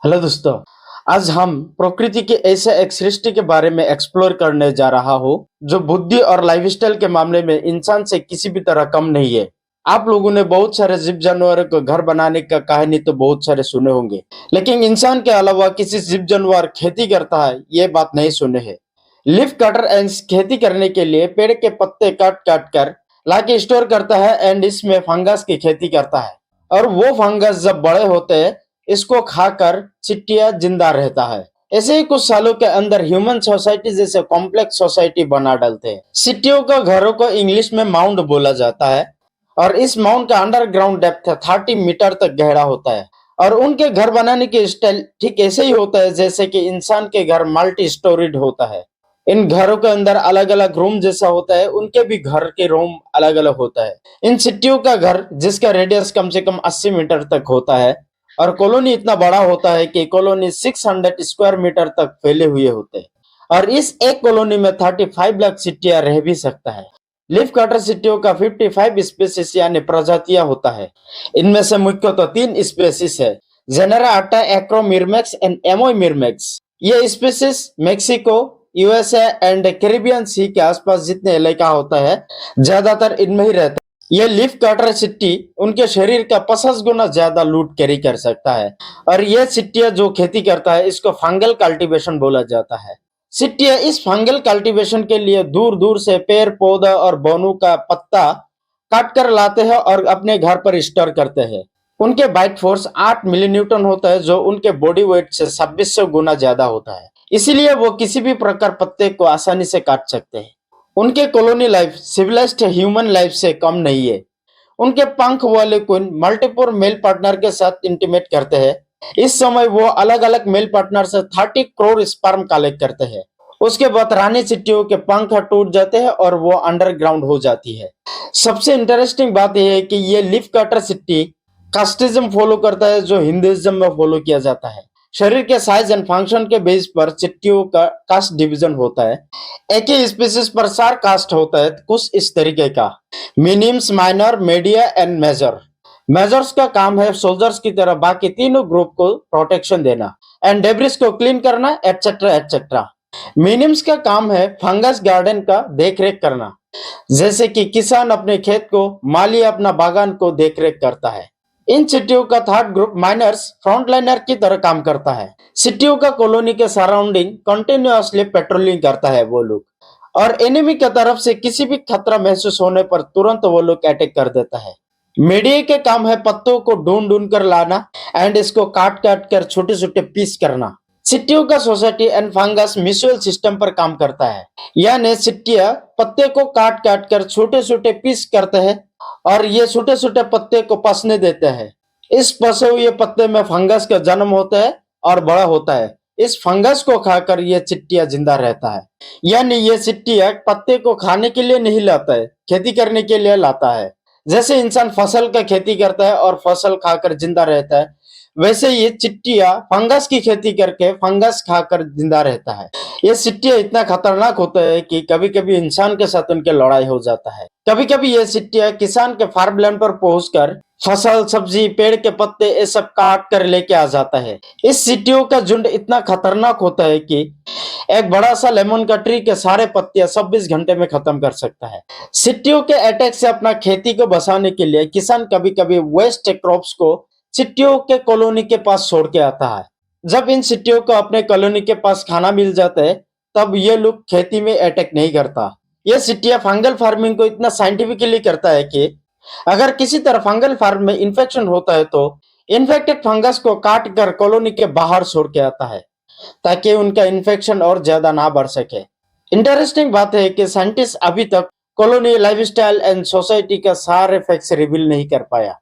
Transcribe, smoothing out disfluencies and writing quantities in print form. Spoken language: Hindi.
हेलो दोस्तों। आज हम प्रकृति के ऐसे एक सृष्टि के बारे में एक्सप्लोर करने जा रहा हूँ जो बुद्धि और लाइफस्टाइल के मामले में इंसान से किसी भी तरह कम नहीं है। आप लोगों ने बहुत सारे जीव जानवरों को घर बनाने का कहानी तो बहुत सारे सुने होंगे, लेकिन इंसान के अलावा किसी जीव जानवर खेती करता है ये बात नहीं सुने हैं। लीफ कटर एंड खेती करने के लिए पेड़ के पत्ते काट काट कर लाके स्टोर करता है एंड इसमें फंगस की खेती करता है। और वो फंगस जब बड़े होते हैं इसको खाकर चिट्टिया जिंदा रहता है। ऐसे ही कुछ सालों के अंदर ह्यूमन सोसाइटी जैसे कॉम्प्लेक्स सोसाइटी बना डालते हैं। सिटियों का घरों को इंग्लिश में माउंड बोला जाता है और इस माउंट का अंडरग्राउंड डेप्थ 30 मीटर तक गहरा होता है। और उनके घर बनाने की स्टाइल ठीक ऐसे ही होता है जैसे कि इंसान के घर मल्टी स्टोरीड होता है। इन घरों के अंदर अलग अलग रूम जैसा होता है, उनके भी घर के रूम अलग अलग होता है। इन सिटियों का घर जिसका रेडियस कम से कम 80 मीटर तक होता है और कॉलोनी इतना बड़ा होता है कि कॉलोनी 600 स्क्वायर मीटर तक फैले हुए होते हैं। और इस एक कॉलोनी में 35 लाख सिटिया रह भी सकता है। लीफ कटर सिटियों का 55 स्पेसीज यानी प्रजातियां होता है। इनमें से मुख्यतः 3 स्पेसीज है, जेनेरा अट्टा एक्रोमिरमेक्स एंड एमोमिरमेक्स। ये species Mexico, USA and Caribbean sea के आसपास जितने इलाका होता है ज्यादातर इनमें ही रहता है। ये लीफ कटर सिट्टी उनके शरीर का 50 गुना ज्यादा लूट कैरी कर सकता है। और ये सिट्टिया जो खेती करता है इसको फंगल कल्टीवेशन बोला जाता है। सिट्टिया इस फंगल कल्टीवेशन के लिए दूर दूर से पेड़ पौधा और बोनू का पत्ता काट कर लाते हैं और अपने घर पर स्टोर करते हैं। उनके बाइट फोर्स 8 मिली न्यूटन होता है जो उनके बॉडी वेट से 2600 गुना ज्यादा होता है। इसीलिए वो किसी भी प्रकार पत्ते को आसानी से काट सकते हैं। उनके colony life civilised human life से कम नहीं है। उनके पंख वाले क्वीन मल्टीपल मेल पार्टनर के साथ इंटीमेट करते हैं। इस समय वो अलग अलग मेल पार्टनर से 30 करोड़ स्पर्म कलेक्ट करते हैं। उसके बाद रानी चिट्टियों के पंख टूट जाते हैं और वो अंडरग्राउंड हो जाती है। सबसे इंटरेस्टिंग बात यह है कि ये लीफ कटर चिट्टी कास्टिज्म फॉलो करता है जो हिंदुइज्म में फॉलो किया जाता है। शरीर के साइज एंड फंक्शन के बेस पर चिट्टियों का कास्ट डिवीजन होता है। एक ही स्पीसीज पर 4 कास्ट होता है कुछ इस तरीके का: minims, minor, media and major. Majors का काम है सोल्जर्स की तरह बाकी तीनों ग्रुप को प्रोटेक्शन देना एंड डेब्रिस को क्लीन करना एटसेट्रा एटसेट्रा। मिनिम्स का काम है फंगस गार्डन का देखरेख करना, जैसे कि किसान अपने खेत को, माली अपना बागान को देखरेख करता है। इन सिटियों का थर्ड ग्रुप माइनर्स फ्रंटलाइनर की तरह काम करता है। सिटियों का कॉलोनी के सराउंडिंग कंटिन्यूअसली पेट्रोलिंग करता है वो लोग, और एनिमी की तरफ से किसी भी खतरा महसूस होने पर तुरंत वो लोग अटैक कर देता है। मीडिया के काम है पत्तों को ढूंढ ढूंढ कर लाना एंड इसको काट काट कर छोटे छोटे पीस करना। सिट्टियों का society and fungus mutual system पर काम करता है, यानी सिट्टिया पत्ते को काट काट कर छोटे छोटे पीस करते हैं और ये छोटे छोटे पत्ते को पसने देते हैं। इस पसे हुए पत्ते में फंगस का जन्म होता है और बड़ा होता है। इस फंगस को खाकर ये चिट्टिया जिंदा रहता है। यानी ये चिट्टिया पत्ते को खाने के लिए नहीं लाता है, खेती करने के लिए लाता है। जैसे इंसान फसल का खेती करता है और फसल खाकर जिंदा रहता है, वैसे ये चिट्टिया फंगस की खेती करके फंगस खाकर जिंदा रहता है। ये चिट्टिया इतना खतरनाक होता है कि कभी कभी इंसान के साथ उनके लड़ाई हो जाता है। कभी कभी ये चिट्टिया किसान के फार्म लैंड पर पहुंचकर फसल, सब्जी, पेड़ के पत्ते ये सब काट कर लेके आ जाता है। इस चिट्टियों का झुंड इतना खतरनाक होता है कि एक बड़ा सा लेमन का ट्री के सारे पत्तियां 26 घंटे में खत्म कर सकता है। चिट्टियों के अटैक से अपना खेती को बचाने के लिए किसान कभी कभी वेस्ट क्रॉप्स को चिट्टियों के कॉलोनी के पास छोड़ के आता है। जब इन चिट्टियों को अपने कॉलोनी के पास खाना मिल जाता है तब ये लोग खेती में अटैक नहीं करता। ये चिट्टिया फंगल फार्मिंग को इतना साइंटिफिकली करता है कि अगर किसी तरह फंगल फार्म में इन्फेक्शन होता है तो इन्फेक्टेड फंगस को काट कर कॉलोनी के बाहर छोड़ के आता है ताकि उनका इन्फेक्शन और ज्यादा ना बढ़ सके। इंटरेस्टिंग बात है कि साइंटिस्ट अभी तक कॉलोनी लाइफस्टाइल एंड सोसाइटी का सारे फैक्ट्स रिवील नहीं कर पाया।